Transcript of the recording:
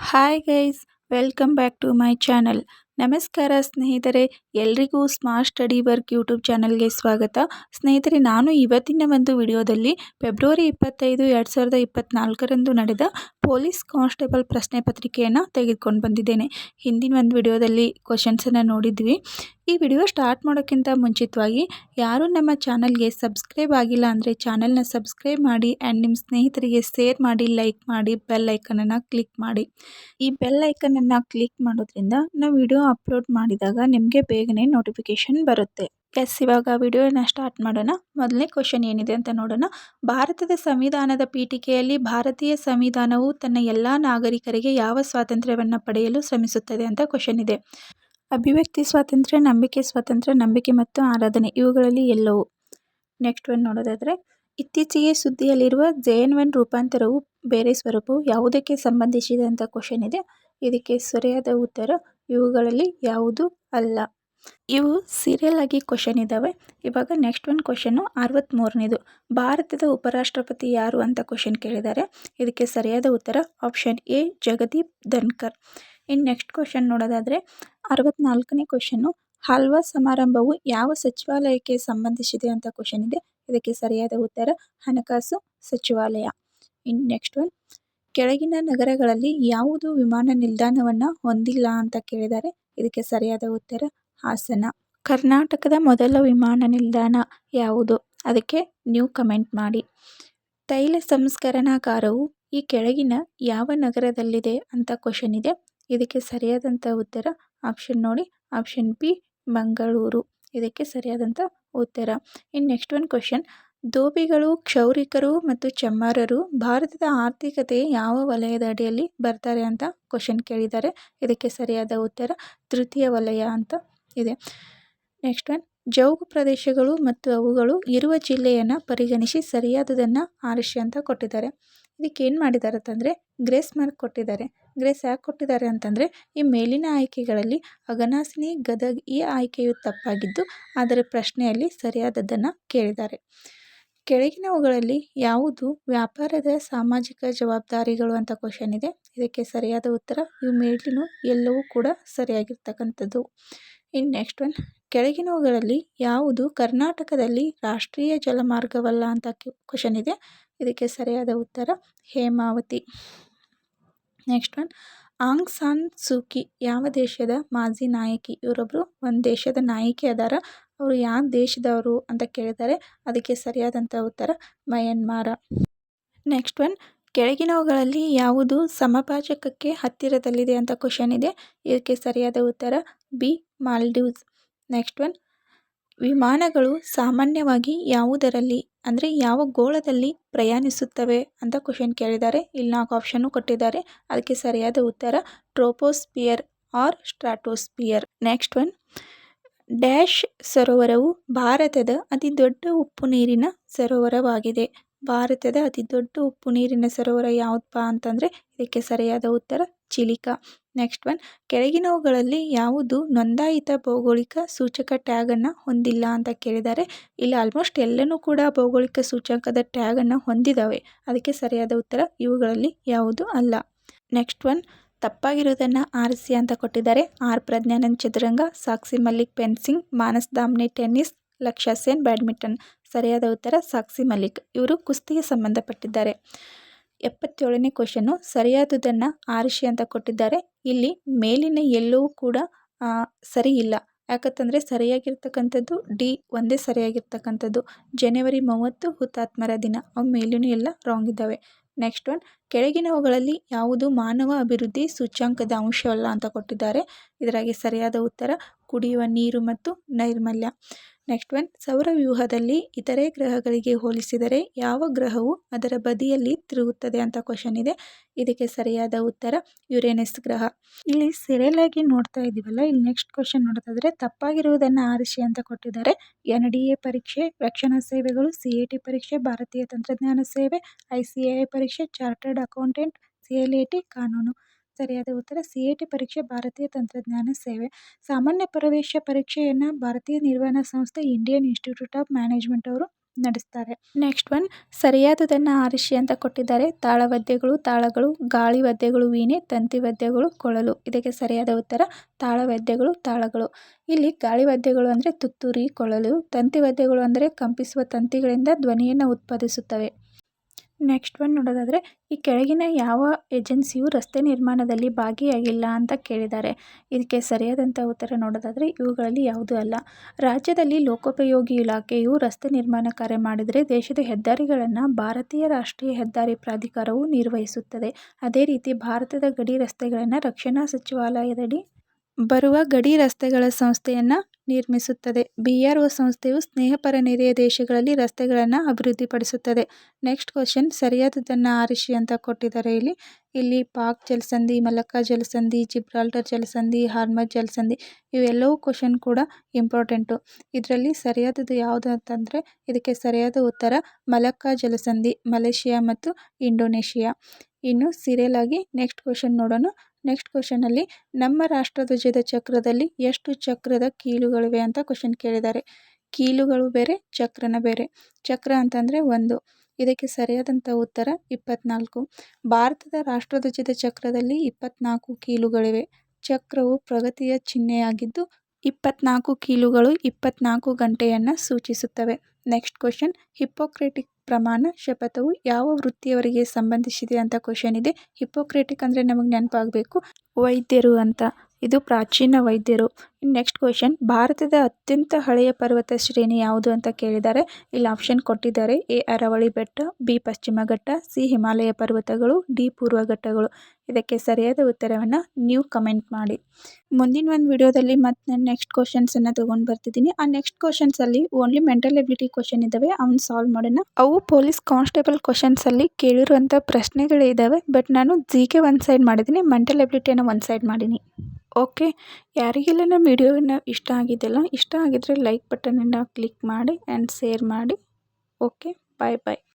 Hi guys, welcome back to my channel. ನಮಸ್ಕಾರ ಸ್ನೇಹಿತರೆ, ಎಲ್ರಿಗೂ ಸ್ಮಾರ್ಟ್ ಸ್ಟಡಿ ವರ್ಕ್ ಯೂಟ್ಯೂಬ್ ಚಾನಲ್ಗೆ ಸ್ವಾಗತ. ಸ್ನೇಹಿತರೆ, ನಾನು ಇವತ್ತಿನ ಒಂದು ವಿಡಿಯೋದಲ್ಲಿ ಫೆಬ್ರವರಿ 25, 2024ರಂದು ನಡೆದ ಪೊಲೀಸ್ ಕಾನ್ಸ್ಟೇಬಲ್ ಪ್ರಶ್ನೆ ಪತ್ರಿಕೆಯನ್ನು ತೆಗೆದುಕೊಂಡು ಬಂದಿದ್ದೇನೆ. ಹಿಂದಿನ ಒಂದು ವಿಡಿಯೋದಲ್ಲಿ ಕ್ವಶನ್ಸನ್ನು ನೋಡಿದ್ವಿ. ಈ ವಿಡಿಯೋ ಸ್ಟಾರ್ಟ್ ಮಾಡೋಕ್ಕಿಂತ ಮುಂಚಿತವಾಗಿ ಯಾರು ನಮ್ಮ ಚಾನಲ್ಗೆ ಸಬ್ಸ್ಕ್ರೈಬ್ ಆಗಿಲ್ಲ ಅಂದರೆ ಚಾನಲ್ನ ಸಬ್ಸ್ಕ್ರೈಬ್ ಮಾಡಿ ಆ್ಯಂಡ್ ನಿಮ್ಮ ಸ್ನೇಹಿತರಿಗೆ ಶೇರ್ ಮಾಡಿ, ಲೈಕ್ ಮಾಡಿ, ಬೆಲ್ ಐಕನನ್ನು ಕ್ಲಿಕ್ ಮಾಡಿ. ಈ ಬೆಲ್ ಐಕನನ್ನು ಕ್ಲಿಕ್ ಮಾಡೋದ್ರಿಂದ ನಾವು ವಿಡಿಯೋ ಅಪ್ಲೋಡ್ ಮಾಡಿದಾಗ ನಿಮಗೆ ಬೇಗನೆ ನೋಟಿಫಿಕೇಶನ್ ಬರುತ್ತೆ. ಇವಾಗ ವಿಡಿಯೋನ ಸ್ಟಾರ್ಟ್ ಮಾಡೋಣ. ಮೊದಲನೇ ಕ್ವಶನ್ ಏನಿದೆ ಅಂತ ನೋಡೋಣ. ಭಾರತದ ಸಂವಿಧಾನದ ಪೀಠಿಕೆಯಲ್ಲಿ ಭಾರತೀಯ ಸಂವಿಧಾನವು ತನ್ನ ಎಲ್ಲ ನಾಗರಿಕರಿಗೆ ಯಾವ ಸ್ವಾತಂತ್ರ್ಯವನ್ನು ಪಡೆಯಲು ಶ್ರಮಿಸುತ್ತದೆ ಅಂತ ಕ್ವಶನ್ ಇದೆ. ಅಭಿವ್ಯಕ್ತಿ ಸ್ವಾತಂತ್ರ್ಯ, ನಂಬಿಕೆ ಸ್ವಾತಂತ್ರ್ಯ, ನಂಬಿಕೆ ಮತ್ತು ಆರಾಧನೆ, ಇವುಗಳಲ್ಲಿ ಎಲ್ಲವೂ. ನೆಕ್ಸ್ಟ್ ಒನ್ ನೋಡೋದಾದರೆ, ಇತ್ತೀಚೆಗೆ ಸುದ್ದಿಯಲ್ಲಿರುವ JN1 ರೂಪಾಂತರವು ಬೇರೆ ಸ್ವರೂಪವು ಯಾವುದಕ್ಕೆ ಸಂಬಂಧಿಸಿದೆ ಅಂತ ಕ್ವಶನ್ ಇದೆ. ಇದಕ್ಕೆ ಸರಿಯಾದ ಉತ್ತರ ಇವುಗಳಲ್ಲಿ ಯಾವುದು ಅಲ್ಲ. ಇವು ಸೀರಿಯಲ್ ಆಗಿ ಕ್ವಶನ್ ಇದ್ದಾವೆ. ಇವಾಗ ನೆಕ್ಸ್ಟ್ ಒನ್ ಕ್ವಶನ್ನು 63ನೇದು. ಭಾರತದ ಉಪರಾಷ್ಟ್ರಪತಿ ಯಾರು ಅಂತ ಕ್ವಶನ್ ಕೇಳಿದ್ದಾರೆ. ಇದಕ್ಕೆ ಸರಿಯಾದ ಉತ್ತರ ಆಪ್ಷನ್ ಎ, ಜಗದೀಪ್ ಧನ್ಕರ್. ಇನ್ನು ನೆಕ್ಸ್ಟ್ ಕ್ವಶನ್ ನೋಡೋದಾದರೆ 64ನೇ ಕ್ವಶನ್ನು, ಹಲ್ವಾ ಸಮಾರಂಭವು ಯಾವ ಸಚಿವಾಲಯಕ್ಕೆ ಸಂಬಂಧಿಸಿದೆ ಅಂತ ಕ್ವಶನ್ ಇದೆ. ಇದಕ್ಕೆ ಸರಿಯಾದ ಉತ್ತರ ಹಣಕಾಸು ಸಚಿವಾಲಯ. ಇನ್ನು ನೆಕ್ಸ್ಟ್ ಒನ್, ಕೆಳಗಿನ ನಗರಗಳಲ್ಲಿ ಯಾವುದು ವಿಮಾನ ನಿಲ್ದಾಣವನ್ನು ಹೊಂದಿಲ್ಲ ಅಂತ ಕೇಳಿದ್ದಾರೆ. ಇದಕ್ಕೆ ಸರಿಯಾದ ಉತ್ತರ ಹಾಸನ. ಕರ್ನಾಟಕದ ಮೊದಲ ವಿಮಾನ ನಿಲ್ದಾಣ ಯಾವುದು? ಅದಕ್ಕೆ ನೀವು ಕಮೆಂಟ್ ಮಾಡಿ. ತೈಲ ಸಂಸ್ಕರಣಾಗಾರವು ಈ ಕೆಳಗಿನ ಯಾವ ನಗರದಲ್ಲಿದೆ ಅಂತ ಕ್ವಶನ್ ಇದೆ. ಇದಕ್ಕೆ ಸರಿಯಾದಂಥ ಉತ್ತರ ಆಪ್ಷನ್ ನೋಡಿ, ಆಪ್ಷನ್ ಬಿ, ಮಂಗಳೂರು. ಇದಕ್ಕೆ ಸರಿಯಾದಂಥ ಉತ್ತರ. ಇನ್ನು ನೆಕ್ಸ್ಟ್ ಒನ್ ಕ್ವಶನ್, ಧೋಬಿಗಳು, ಕ್ಷೌರಿಕರು ಮತ್ತು ಚಮ್ಮಾರರು ಭಾರತದ ಆರ್ಥಿಕತೆಯ ಯಾವ ವಲಯದ ಅಡಿಯಲ್ಲಿ ಬರ್ತಾರೆ ಅಂತ ಕ್ವಶನ್ ಕೇಳಿದ್ದಾರೆ. ಇದಕ್ಕೆ ಸರಿಯಾದ ಉತ್ತರ ತೃತೀಯ ವಲಯ ಅಂತ ಇದೆ. ನೆಕ್ಸ್ಟ್ ಒನ್, ಜೌಗು ಪ್ರದೇಶಗಳು ಮತ್ತು ಅವುಗಳು ಇರುವ ಜಿಲ್ಲೆಯನ್ನು ಪರಿಗಣಿಸಿ ಸರಿಯಾದದನ್ನು ಆರಿಸಿ ಅಂತ ಕೊಟ್ಟಿದ್ದಾರೆ. ಇದಕ್ಕೆ ಏನು ಮಾಡಿದ್ದಾರೆ ಅಂತಂದರೆ ಗ್ರೇಸ್ ಮಾರ್ಕ್ ಕೊಟ್ಟಿದ್ದಾರೆ. ಗ್ರೇಸ್ ಯಾಕೆ ಕೊಟ್ಟಿದ್ದಾರೆ ಅಂತಂದರೆ ಈ ಮೇಲಿನ ಆಯ್ಕೆಗಳಲ್ಲಿ ಅಘನಾಸಿನಿ, ಗದಗ್ ಈ ಆಯ್ಕೆಯು ತಪ್ಪಾಗಿದ್ದು ಅದರ ಪ್ರಶ್ನೆಯಲ್ಲಿ ಸರಿಯಾದದ್ದನ್ನು ಕೇಳಿದ್ದಾರೆ. ಕೆಳಗಿನವುಗಳಲ್ಲಿ ಯಾವುದು ವ್ಯಾಪಾರದ ಸಾಮಾಜಿಕ ಜವಾಬ್ದಾರಿಗಳು ಅಂತ ಕ್ವಶನ್ ಇದೆ. ಇದಕ್ಕೆ ಸರಿಯಾದ ಉತ್ತರ ಇವು ಮೇಲಿನ ಎಲ್ಲವೂ ಕೂಡ ಸರಿಯಾಗಿರ್ತಕ್ಕಂಥದ್ದು. ಇನ್ನು ನೆಕ್ಸ್ಟ್ ಒನ್, ಕೆಳಗಿನವುಗಳಲ್ಲಿ ಯಾವುದು ಕರ್ನಾಟಕದಲ್ಲಿ ರಾಷ್ಟ್ರೀಯ ಜಲಮಾರ್ಗವಲ್ಲ ಅಂತ ಕ್ವಶನ್ ಇದೆ. ಇದಕ್ಕೆ ಸರಿಯಾದ ಉತ್ತರ Hemavathi. Next one, Aung San Suu Kyi ದೇಶದ ಮಾಜಿ ನಾಯಕಿ? ಇವರೊಬ್ಬರು ಒಂದು ದೇಶದ ನಾಯಕಿ ಅದಾರ. ಅವರು ಯಾವ ದೇಶದವರು ಅಂತ ಕೇಳಿದ್ದಾರೆ. ಅದಕ್ಕೆ ಸರಿಯಾದಂಥ ಉತ್ತರ ಮಯನ್ಮಾರ. ನೆಕ್ಸ್ಟ್ ಒನ್, ಕೆಳಗಿನವುಗಳಲ್ಲಿ ಯಾವುದು ಸಮಭಾಜಕಕ್ಕೆ ಹತ್ತಿರದಲ್ಲಿದೆ ಅಂತ ಕ್ವಶನ್ ಇದೆ. ಇದಕ್ಕೆ ಸರಿಯಾದ ಉತ್ತರ ಬಿ, ಮಾಲ್ಡೀವ್ಸ್. ನೆಕ್ಸ್ಟ್ ಒನ್, ವಿಮಾನಗಳು ಸಾಮಾನ್ಯವಾಗಿ ಯಾವುದರಲ್ಲಿ ಅಂದರೆ ಯಾವ ಗೋಳದಲ್ಲಿ ಪ್ರಯಾಣಿಸುತ್ತವೆ ಅಂತ ಕ್ವಶನ್ ಕೇಳಿದ್ದಾರೆ. ಇಲ್ಲಿ 4 ಆಪ್ಷನ್ನು ಕೊಟ್ಟಿದ್ದಾರೆ. ಅದಕ್ಕೆ ಸರಿಯಾದ ಉತ್ತರ troposphere or stratosphere. Next one, dash ಸರೋವರವು ಭಾರತದ ಅತಿ ದೊಡ್ಡ ಉಪ್ಪು ನೀರಿನ ಸರೋವರವಾಗಿದೆ. ಭಾರತದ ಅತಿ ದೊಡ್ಡ ಉಪ್ಪು ನೀರಿನ ಸರೋವರ ಯಾವುದಪ್ಪ ಅಂತಂದರೆ ಇದಕ್ಕೆ ಸರಿಯಾದ ಉತ್ತರ ಚಿಲಿಕಾ. ನೆಕ್ಸ್ಟ್ ಒನ್, ಕೆಳಗಿನವುಗಳಲ್ಲಿ ಯಾವುದು ನೋಂದಾಯಿತ ಭೌಗೋಳಿಕ ಸೂಚಕ ಟ್ಯಾಗನ್ನು ಹೊಂದಿಲ್ಲ ಅಂತ ಕೇಳಿದ್ದಾರೆ. ಇಲ್ಲಿ ಆಲ್ಮೋಸ್ಟ್ ಎಲ್ಲನೂ ಕೂಡ ಭೌಗೋಳಿಕ ಸೂಚಕದ ಟ್ಯಾಗನ್ನು ಹೊಂದಿದ್ದಾವೆ. ಅದಕ್ಕೆ ಸರಿಯಾದ ಉತ್ತರ ಇವುಗಳಲ್ಲಿ ಯಾವುದು ಅಲ್ಲ. ನೆಕ್ಸ್ಟ್ ಒನ್, ತಪ್ಪಾಗಿರೋದನ್ನು ಆರಿಸಿ ಅಂತ ಕೊಟ್ಟಿದ್ದಾರೆ. ಆರ್ ಪ್ರಜ್ಞಾನಂದ್ ಚದುರಂಗ, ಸಾಕ್ಷಿ ಮಲ್ಲಿಕ್ ಫೆನ್ಸಿಂಗ್, ಮಾನಸ್ ದಾಮ್ನೆ ಟೆನ್ನಿಸ್, ಲಕ್ಷ್ಯ ಸೇನ್ ಬ್ಯಾಡ್ಮಿಂಟನ್. ಸರಿಯಾದ ಉತ್ತರ ಸಾಕ್ಷಿ ಮಲ್ಲಿಕ್. ಇವರು ಕುಸ್ತಿಗೆ ಸಂಬಂಧಪಟ್ಟಿದ್ದಾರೆ. 77ನೇ ಕ್ವಶನ್ನು, ಸರಿಯಾದುದನ್ನು ಆರಿಸಿ ಅಂತ ಕೊಟ್ಟಿದ್ದಾರೆ. ಇಲ್ಲಿ ಮೇಲಿನ ಎಲ್ಲವೂ ಕೂಡ ಸರಿ ಇಲ್ಲ. ಯಾಕಂತಂದರೆ ಸರಿಯಾಗಿರ್ತಕ್ಕಂಥದ್ದು ಡಿ ಒಂದೇ ಸರಿಯಾಗಿರ್ತಕ್ಕಂಥದ್ದು. ಜನವರಿ 30 ಹುತಾತ್ಮರ ದಿನ. ಅವು ಮೇಲಿನ ಎಲ್ಲ ರಾಂಗ್ ಇದ್ದಾವೆ. ನೆಕ್ಸ್ಟ್ ಒನ್, ಕೆಳಗಿನವುಗಳಲ್ಲಿ ಯಾವುದು ಮಾನವ ಅಭಿವೃದ್ಧಿ ಸೂಚ್ಯಂಕದ ಅಂಶವಲ್ಲ ಅಂತ ಕೊಟ್ಟಿದ್ದಾರೆ. ಇದರಾಗಿ ಸರಿಯಾದ ಉತ್ತರ ಕುಡಿಯುವ ನೀರು ಮತ್ತು ನೈರ್ಮಲ್ಯ. ನೆಕ್ಸ್ಟ್ ಒನ್, ಸೌರವ್ಯೂಹದಲ್ಲಿ ಇತರೆ ಗ್ರಹಗಳಿಗೆ ಹೋಲಿಸಿದರೆ ಯಾವ ಗ್ರಹವು ಅದರ ಬದಿಯಲ್ಲಿ ತಿರುಗುತ್ತದೆ ಅಂತ ಕ್ವಶನ್ ಇದೆ. ಇದಕ್ಕೆ ಸರಿಯಾದ ಉತ್ತರ ಯುರೇನಸ್ ಗ್ರಹ. ಇಲ್ಲಿ ಸೀರಿಯಲ್ ಆಗಿ ನೋಡ್ತಾ ಇದ್ದೀವಲ್ಲ, ಇಲ್ಲಿ ನೆಕ್ಸ್ಟ್ ಕ್ವಶನ್ ನೋಡೋದಾದರೆ ತಪ್ಪಾಗಿರುವುದನ್ನು ಆರಿಸಿ ಅಂತ ಕೊಟ್ಟಿದ್ದಾರೆ. NDA ಪರೀಕ್ಷೆ, ರಕ್ಷಣಾ ಸೇವೆಗಳು, CAT ಪರೀಕ್ಷೆ, ಭಾರತೀಯ ತಂತ್ರಜ್ಞಾನ ಸೇವೆ, ICAI ಪರೀಕ್ಷೆ, ಚಾರ್ಟರ್ಡ್ ಅಕೌಂಟೆಂಟ್, CLAT ಕಾನೂನು. ಸರಿಯಾದ ಉತ್ತರ CAT ಪರೀಕ್ಷೆ, ಭಾರತೀಯ ತಂತ್ರಜ್ಞಾನ ಸೇವೆ. ಸಾಮಾನ್ಯ ಪ್ರವೇಶ ಪರೀಕ್ಷೆಯನ್ನು ಭಾರತೀಯ ನಿರ್ವಹಣಾ ಸಂಸ್ಥೆ, ಇಂಡಿಯನ್ ಇನ್ಸ್ಟಿಟ್ಯೂಟ್ ಆಫ್ ಮ್ಯಾನೇಜ್ಮೆಂಟ್ ಅವರು ನಡೆಸ್ತಾರೆ. ನೆಕ್ಸ್ಟ್ ಒನ್ ಸರಿಯಾದದನ್ನು ಆರಿಸಿ ಅಂತ ಕೊಟ್ಟಿದ್ದಾರೆ. ತಾಳವಾದ್ಯಗಳು ತಾಳಗಳು, ಗಾಳಿವಾದ್ಯಗಳು ವೀಣೆ, ತಂತಿವಾದ್ಯಗಳು ಕೊಳಲು. ಇದಕ್ಕೆ ಸರಿಯಾದ ಉತ್ತರ ತಾಳವಾದ್ಯಗಳು ತಾಳಗಳು. ಇಲ್ಲಿ ಗಾಳಿವಾದ್ಯಗಳು ಅಂದರೆ ತುತ್ತೂರಿ, ಕೊಳಲು. ತಂತಿವಾದ್ಯಗಳು ಅಂದರೆ ಕಂಪಿಸುವ ತಂತಿಗಳಿಂದ ಧ್ವನಿಯನ್ನು ಉತ್ಪಾದಿಸುತ್ತವೆ. ನೆಕ್ಸ್ಟ್ ಒನ್ ನೋಡೋದಾದರೆ ಈ ಕೆಳಗಿನ ಯಾವ ಏಜೆನ್ಸಿಯು ರಸ್ತೆ ನಿರ್ಮಾಣದಲ್ಲಿ ಭಾಗಿಯಾಗಿಲ್ಲ ಅಂತ ಕೇಳಿದ್ದಾರೆ. ಇದಕ್ಕೆ ಸರಿಯಾದಂಥ ಉತ್ತರ ನೋಡೋದಾದರೆ ಇವುಗಳಲ್ಲಿ ಯಾವುದೂ ಅಲ್ಲ. ರಾಜ್ಯದಲ್ಲಿ ಲೋಕೋಪಯೋಗಿ ಇಲಾಖೆಯು ರಸ್ತೆ ನಿರ್ಮಾಣ ಕಾರ್ಯ ಮಾಡಿದರೆ ದೇಶದ ಹೆದ್ದಾರಿಗಳನ್ನು ಭಾರತೀಯ ರಾಷ್ಟ್ರೀಯ ಹೆದ್ದಾರಿ ಪ್ರಾಧಿಕಾರವು ನಿರ್ವಹಿಸುತ್ತದೆ. ಅದೇ ರೀತಿ ಭಾರತದ ಗಡಿ ರಸ್ತೆಗಳನ್ನು ರಕ್ಷಣಾ ಸಚಿವಾಲಯದಡಿ ಬರುವ ಗಡಿ ರಸ್ತೆಗಳ ಸಂಸ್ಥೆಯನ್ನು ನಿರ್ಮಿಸುತ್ತದೆ. BRO ಸಂಸ್ಥೆಯು ಸ್ನೇಹಪರ ನೆರೆಯ ದೇಶಗಳಲ್ಲಿ ರಸ್ತೆಗಳನ್ನು ಅಭಿವೃದ್ಧಿಪಡಿಸುತ್ತದೆ. ನೆಕ್ಸ್ಟ್ ಕ್ವಶನ್ ಸರಿಯಾದದನ್ನು ಆರಿಸಿ ಅಂತ ಕೊಟ್ಟಿದ್ದಾರೆ. ಇಲ್ಲಿ ಪಾಕ್ ಜಲಸಂಧಿ, ಮಲಕ್ಕಾ ಜಲಸಂಧಿ, ಜಿಬ್ರಾಲ್ಟರ್ ಜಲಸಂಧಿ, ಹಾರ್ಮಜ್ ಜಲಸಂಧಿ ಇವೆಲ್ಲವೂ ಕ್ವಶನ್ ಕೂಡ ಇಂಪಾರ್ಟೆಂಟು. ಇದರಲ್ಲಿ ಸರಿಯಾದದ್ದು ಯಾವುದು ಅಂತಂದರೆ ಇದಕ್ಕೆ ಸರಿಯಾದ ಉತ್ತರ ಮಲಕ್ಕಾ ಜಲಸಂಧಿ, ಮಲೇಷಿಯಾ ಮತ್ತು ಇಂಡೋನೇಷಿಯಾ. ಇನ್ನು ಸೀರಿಯಲ್ ಆಗಿ ನೆಕ್ಸ್ಟ್ ಕ್ವಶನ್ ನೋಡೋಣ. ನೆಕ್ಸ್ಟ್ ಕ್ವಶನಲ್ಲಿ ನಮ್ಮ ರಾಷ್ಟ್ರಧ್ವಜದ ಚಕ್ರದಲ್ಲಿ ಎಷ್ಟು ಚಕ್ರದ ಕೀಲುಗಳಿವೆ ಅಂತ ಕ್ವಶನ್ ಕೇಳಿದ್ದಾರೆ. ಕೀಲುಗಳು ಬೇರೆ, ಚಕ್ರನ ಬೇರೆ. ಚಕ್ರ ಅಂತಂದರೆ 1. ಇದಕ್ಕೆ ಸರಿಯಾದಂಥ ಉತ್ತರ 24. ಭಾರತದ ರಾಷ್ಟ್ರಧ್ವಜದ ಚಕ್ರದಲ್ಲಿ 24 ಕೀಲುಗಳಿವೆ. ಚಕ್ರವು ಪ್ರಗತಿಯ ಚಿಹ್ನೆಯಾಗಿದ್ದು 24 ಕೀಲುಗಳು 24 ಗಂಟೆಯನ್ನು ಸೂಚಿಸುತ್ತವೆ. ನೆಕ್ಸ್ಟ್ ಕ್ವಶನ್ ಹಿಪ್ಪೋಕ್ರೆಟಿಕ್ ಪ್ರಮಾಣ ಶಪಥವು ಯಾವ ವೃತ್ತಿಯವರಿಗೆ ಸಂಬಂಧಿಸಿದೆ ಅಂತ ಕ್ವಶನ್ ಇದೆ. ಹಿಪ್ಪೋಕ್ರೆಟಿಕ್ ಅಂದರೆ ನಮಗೆ ನೆನಪಾಗಬೇಕು ವೈದ್ಯರು ಅಂತ. ಇದು ಪ್ರಾಚೀನ ವೈದ್ಯರು. ನೆಕ್ಸ್ಟ್ ಕ್ವಶನ್ ಭಾರತದ ಅತ್ಯಂತ ಹಳೆಯ ಪರ್ವತ ಶ್ರೇಣಿ ಯಾವುದು ಅಂತ ಕೇಳಿದ್ದಾರೆ. ಇಲ್ಲಿ ಆಪ್ಷನ್ ಕೊಟ್ಟಿದ್ದಾರೆ. A ಅರಾವಳಿ ಬೆಟ್ಟ, B ಪಶ್ಚಿಮ ಘಟ್ಟ, C ಹಿಮಾಲಯ ಪರ್ವತಗಳು, D ಪೂರ್ವ ಘಟ್ಟಗಳು. ಇದಕ್ಕೆ ಸರಿಯಾದ ಉತ್ತರವನ್ನು ನೀವು ಕಮೆಂಟ್ ಮಾಡಿ. ಮುಂದಿನ ಒಂದು ವಿಡಿಯೋದಲ್ಲಿ ಮತ್ತೆ ನಾನು ನೆಕ್ಸ್ಟ್ ಕ್ವಶನ್ಸನ್ನು ತೊಗೊಂಡು ಬರ್ತಿದ್ದೀನಿ. ಆ ನೆಕ್ಸ್ಟ್ ಕ್ವಶನ್ಸಲ್ಲಿ ಓನ್ಲಿ ಮೆಂಟಲ್ ಎಬಿಲಿಟಿ ಕ್ವಶನ್ ಇದ್ದಾವೆ, ಅವನ್ನ ಸಾಲ್ವ್ ಮಾಡೋಣ. ಅವು ಪೊಲೀಸ್ ಕಾನ್ಸ್ಟೇಬಲ್ ಕ್ವಶನ್ಸಲ್ಲಿ ಕೇಳಿರುವಂಥ ಪ್ರಶ್ನೆಗಳೇ ಇದ್ದಾವೆ. ಬಟ್ ನಾನು GK ಒಂದು ಸೈಡ್ ಮಾಡಿದ್ದೀನಿ, ಮೆಂಟಲ್ ಎಬಿಲಿಟಿಯನ್ನು ಒಂದು ಸೈಡ್ ಮಾಡೀನಿ. ಓಕೆ, ಯಾರಿಗೆಲ್ಲ ನಮ್ಮ ವಿಡಿಯೋನ ಇಷ್ಟ ಆಗಿದೆಯಲ್ಲ, ಇಷ್ಟ ಆಗಿದ್ರೆ ಲೈಕ್ ಬಟನನ್ನು ಕ್ಲಿಕ್ ಮಾಡಿ ಆ್ಯಂಡ್ ಶೇರ್ ಮಾಡಿ. ಓಕೆ, ಬಾಯ್ ಬಾಯ್.